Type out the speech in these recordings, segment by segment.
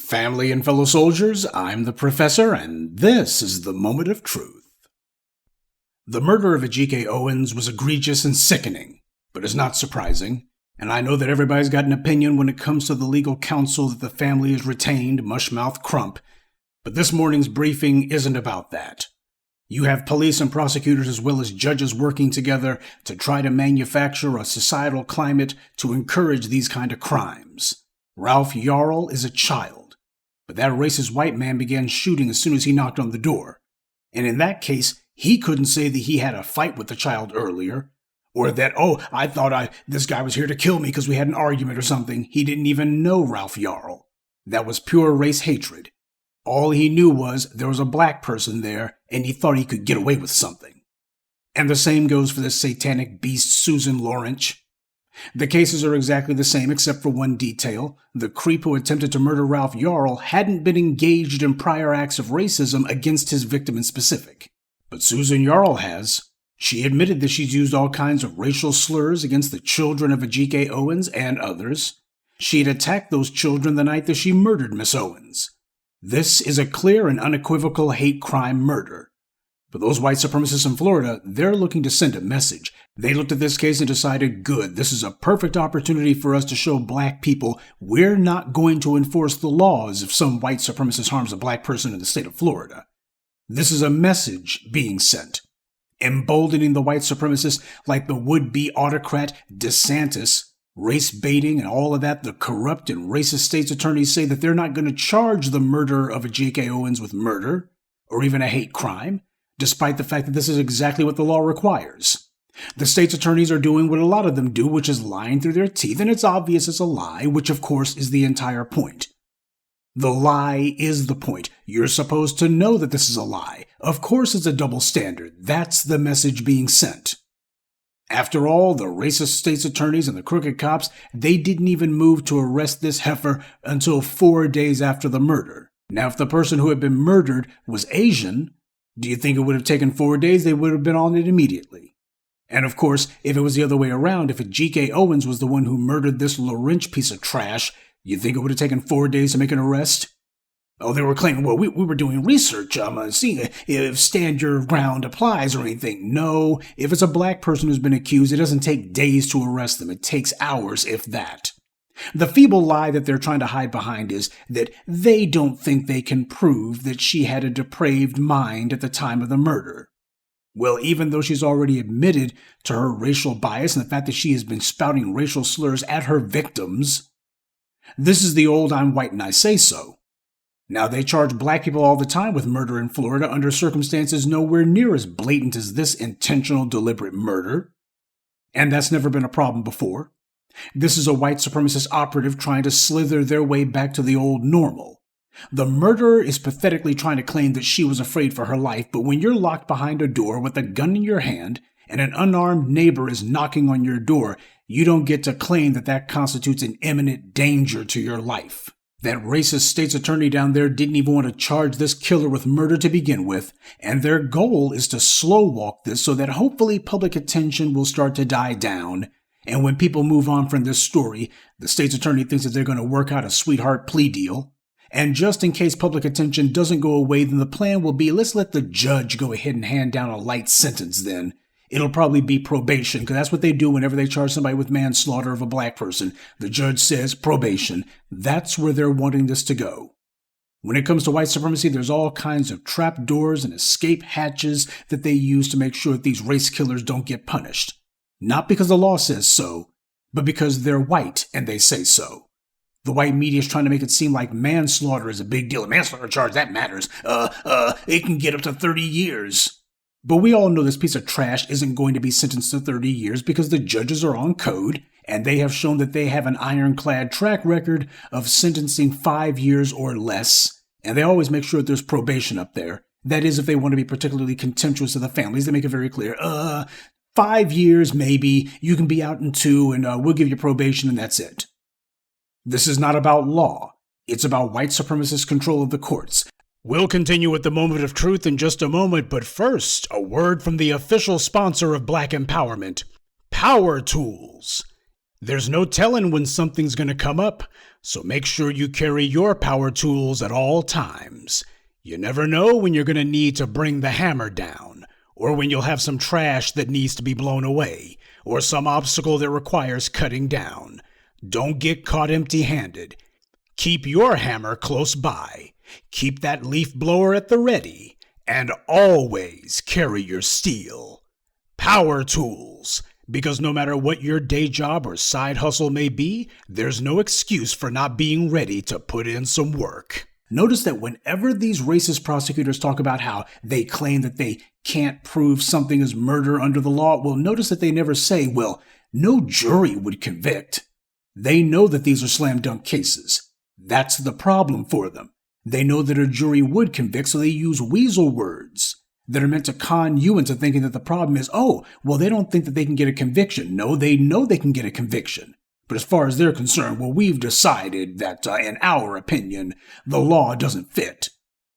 Family and fellow soldiers, I'm the Professor, and this is the Moment of Truth. The murder of Ajike Owens was egregious and sickening, but is not surprising, and I know that everybody's got an opinion when it comes to the legal counsel that the family has retained, mushmouth Crump, but this morning's briefing isn't about that. You have police and prosecutors as well as judges working together to try to manufacture a societal climate to encourage these kind of crimes. Ralph Yarl is a child, but that racist white man began shooting as soon as he knocked on the door. And in that case, he couldn't say that he had a fight with the child earlier, or that, I thought this guy was here to kill me because we had an argument or something. He didn't even know Ralph Yarl. That was pure race hatred. All he knew was there was a black person there, and he thought he could get away with something. And the same goes for the satanic beast Susan Lawrence. The cases are exactly the same except for one detail. The creep who attempted to murder Ralph Yarl hadn't been engaged in prior acts of racism against his victim in specific. But Susan Yarl has. She admitted that she's used all kinds of racial slurs against the children of Ajike Owens and others. She had attacked those children the night that she murdered Miss Owens. This is a clear and unequivocal hate crime murder. For those white supremacists in Florida, they're looking to send a message. They looked at this case and decided, good, this is a perfect opportunity for us to show black people we're not going to enforce the laws if some white supremacist harms a black person in the state of Florida. This is a message being sent, emboldening the white supremacists like the would-be autocrat DeSantis, race baiting and all of that. The corrupt and racist state's attorneys say that they're not going to charge the murderer of Ajike Owens with murder or even a hate crime, despite the fact that this is exactly what the law requires. The state's attorneys are doing what a lot of them do, which is lying through their teeth, and it's obvious it's a lie, which of course is the entire point. The lie is the point. You're supposed to know that this is a lie. Of course it's a double standard. That's the message being sent. After all, the racist state's attorneys and the crooked cops, they didn't even move to arrest this heifer until 4 days after the murder. Now, if the person who had been murdered was Asian, do you think it would have taken 4 days? They would have been on it immediately. And of course, if it was the other way around, if Ajike Owens was the one who murdered this Lawrence piece of trash, you think it would have taken 4 days to make an arrest? Oh, they were claiming, well, we were doing research, seeing if stand your ground applies or anything. No, if it's a black person who's been accused, it doesn't take days to arrest them. It takes hours, if that. The feeble lie that they're trying to hide behind is that they don't think they can prove that she had a depraved mind at the time of the murder. Well, even though she's already admitted to her racial bias and the fact that she has been spouting racial slurs at her victims, this is the old I'm white and I say so. Now, they charge black people all the time with murder in Florida under circumstances nowhere near as blatant as this intentional, deliberate murder. And that's never been a problem before. This is a white supremacist operative trying to slither their way back to the old normal. The murderer is pathetically trying to claim that she was afraid for her life, but when you're locked behind a door with a gun in your hand and an unarmed neighbor is knocking on your door, you don't get to claim that that constitutes an imminent danger to your life. That racist state's attorney down there didn't even want to charge this killer with murder to begin with, and their goal is to slow walk this so that hopefully public attention will start to die down. And when people move on from this story, the state's attorney thinks that they're going to work out a sweetheart plea deal. And just in case public attention doesn't go away, then the plan will be, let's let the judge go ahead and hand down a light sentence then. It'll probably be probation, because that's what they do whenever they charge somebody with manslaughter of a black person. The judge says probation. That's where they're wanting this to go. When it comes to white supremacy, there's all kinds of trap doors and escape hatches that they use to make sure that these race killers don't get punished. Not because the law says so, but because they're white and they say so. The white media is trying to make it seem like manslaughter is a big deal. A manslaughter charge, that matters. It can get up to 30 years. But we all know this piece of trash isn't going to be sentenced to 30 years because the judges are on code, and they have shown that they have an ironclad track record of sentencing 5 years or less, and they always make sure that there's probation up there. That is, if they want to be particularly contemptuous of the families, they make it very clear. 5 years, maybe, you can be out in 2, and we'll give you probation, and that's it. This is not about law. It's about white supremacist control of the courts. We'll continue with the Moment of Truth in just a moment, but first, a word from the official sponsor of Black Empowerment, Power Tools. There's no telling when something's going to come up, so make sure you carry your power tools at all times. You never know when you're going to need to bring the hammer down, or when you'll have some trash that needs to be blown away, or some obstacle that requires cutting down. Don't get caught empty-handed. Keep your hammer close by. Keep that leaf blower at the ready, and always carry your steel. Power tools. Because no matter what your day job or side hustle may be, there's no excuse for not being ready to put in some work. Notice that whenever these racist prosecutors talk about how they claim that they can't prove something is murder under the law, well, notice that they never say, well, no jury would convict. They know that these are slam dunk cases. That's the problem for them. They know that a jury would convict, so they use weasel words that are meant to con you into thinking that the problem is, oh, well, they don't think that they can get a conviction. No, they know they can get a conviction. But as far as they're concerned, well, we've decided that, in our opinion, the law doesn't fit.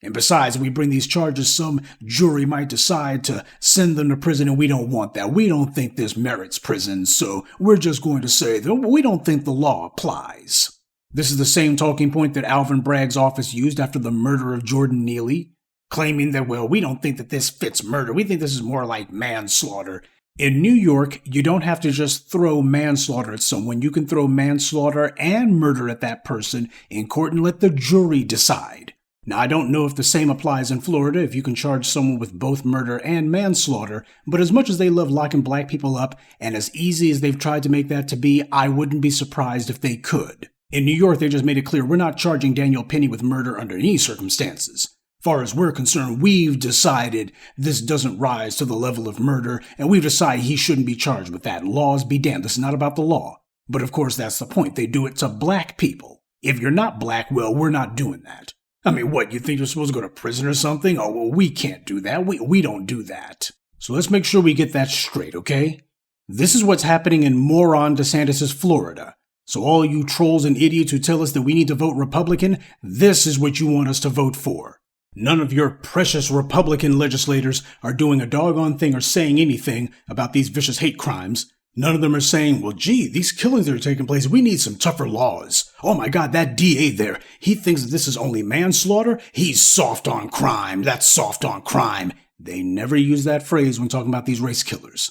And besides, we bring these charges, some jury might decide to send them to prison, and we don't want that. We don't think this merits prison, so we're just going to say that we don't think the law applies. This is the same talking point that Alvin Bragg's office used after the murder of Jordan Neely, claiming that, well, we don't think that this fits murder. We think this is more like manslaughter. In New York, you don't have to just throw manslaughter at someone. You can throw manslaughter and murder at that person in court and let the jury decide. Now, I don't know if the same applies in Florida, if you can charge someone with both murder and manslaughter, but as much as they love locking black people up, and as easy as they've tried to make that to be, I wouldn't be surprised if they could. In New York, they just made it clear we're not charging Daniel Penny with murder under any circumstances. Far as we're concerned, we've decided this doesn't rise to the level of murder, and we've decided he shouldn't be charged with that. Laws be damned. This is not about the law. But of course, that's the point. They do it to black people. If you're not black, well, we're not doing that. I mean, what, you think you're supposed to go to prison or something? Oh, well, we can't do that. We don't do that. So let's make sure we get that straight, okay? This is what's happening in moron DeSantis' Florida. So all you trolls and idiots who tell us that we need to vote Republican, this is what you want us to vote for. None of your precious Republican legislators are doing a doggone thing or saying anything about these vicious hate crimes. None of them are saying, well, gee, these killings that are taking place, we need some tougher laws. Oh my God, that DA there, he thinks that this is only manslaughter? He's soft on crime. That's soft on crime. They never use that phrase when talking about these race killers.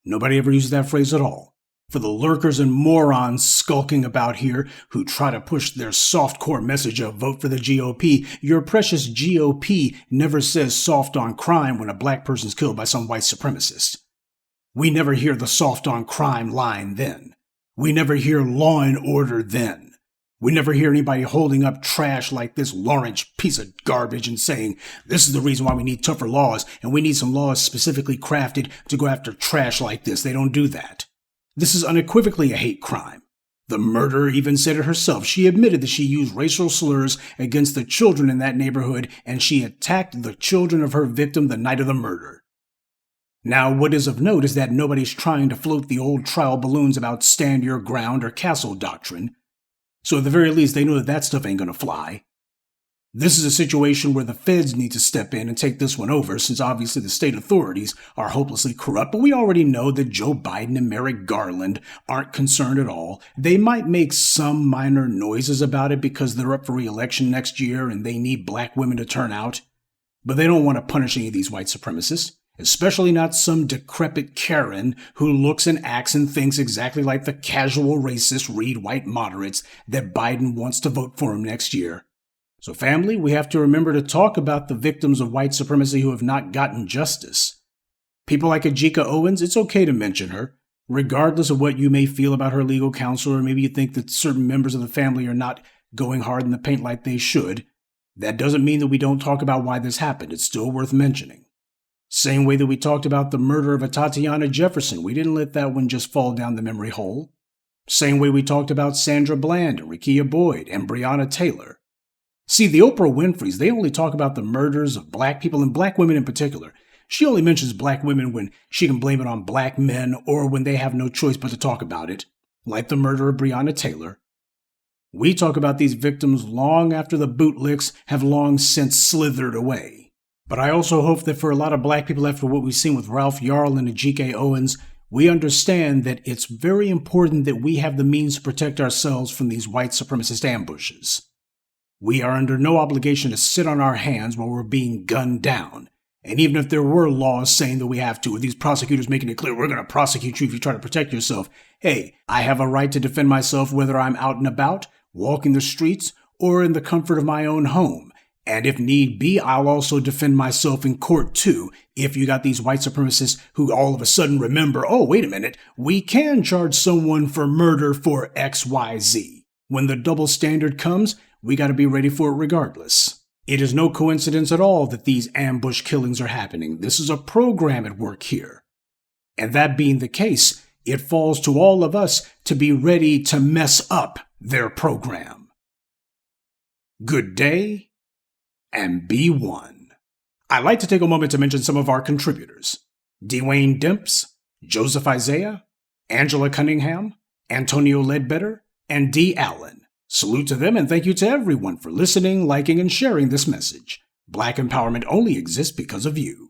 Nobody ever uses that phrase at all. For the lurkers and morons skulking about here who try to push their softcore message of vote for the GOP, your precious GOP never says soft on crime when a black person's killed by some white supremacist. We never hear the soft on crime line then. We never hear law and order then. We never hear anybody holding up trash like this Lawrence piece of garbage and saying, this is the reason why we need tougher laws, and we need some laws specifically crafted to go after trash like this. They don't do that. This is unequivocally a hate crime. The murderer even said it herself. She admitted that she used racial slurs against the children in that neighborhood, and she attacked the children of her victim the night of the murder. Now, what is of note is that nobody's trying to float the old trial balloons about stand your ground or castle doctrine. So at the very least, they know that stuff ain't gonna fly. This is a situation where the feds need to step in and take this one over, since obviously the state authorities are hopelessly corrupt, but we already know that Joe Biden and Merrick Garland aren't concerned at all. They might make some minor noises about it because they're up for re-election next year and they need black women to turn out, but they don't want to punish any of these white supremacists, especially not some decrepit Karen who looks and acts and thinks exactly like the casual racist read white moderates that Biden wants to vote for him next year. So family, we have to remember to talk about the victims of white supremacy who have not gotten justice. People like Ajike Owens, it's okay to mention her, regardless of what you may feel about her legal counsel, or maybe you think that certain members of the family are not going hard in the paint like they should. That doesn't mean that we don't talk about why this happened. It's still worth mentioning. Same way that we talked about the murder of a Tatiana Jefferson. We didn't let that one just fall down the memory hole. Same way we talked about Sandra Bland, Rekia Boyd, and Breonna Taylor. See, the Oprah Winfreys, they only talk about the murders of black people and black women in particular. She only mentions black women when she can blame it on black men or when they have no choice but to talk about it, like the murder of Breonna Taylor. We talk about these victims long after the bootlicks have long since slithered away. But I also hope that for a lot of black people, after what we've seen with Ralph Yarl and Ajike Owens, we understand that it's very important that we have the means to protect ourselves from these white supremacist ambushes. We are under no obligation to sit on our hands while we're being gunned down. And even if there were laws saying that we have to, or these prosecutors making it clear we're going to prosecute you if you try to protect yourself, hey, I have a right to defend myself whether I'm out and about, walking the streets, or in the comfort of my own home. And if need be, I'll also defend myself in court too, if you got these white supremacists who all of a sudden remember, oh, wait a minute, we can charge someone for murder for XYZ. When the double standard comes, we got to be ready for it regardless. It is no coincidence at all that these ambush killings are happening. This is a program at work here. And that being the case, it falls to all of us to be ready to mess up their program. Good day. And be one. I'd like to take a moment to mention some of our contributors. Dwayne Demps, Joseph Isaiah, Angela Cunningham, Antonio Ledbetter, and D. Allen. Salute to them and thank you to everyone for listening, liking, and sharing this message. Black empowerment only exists because of you.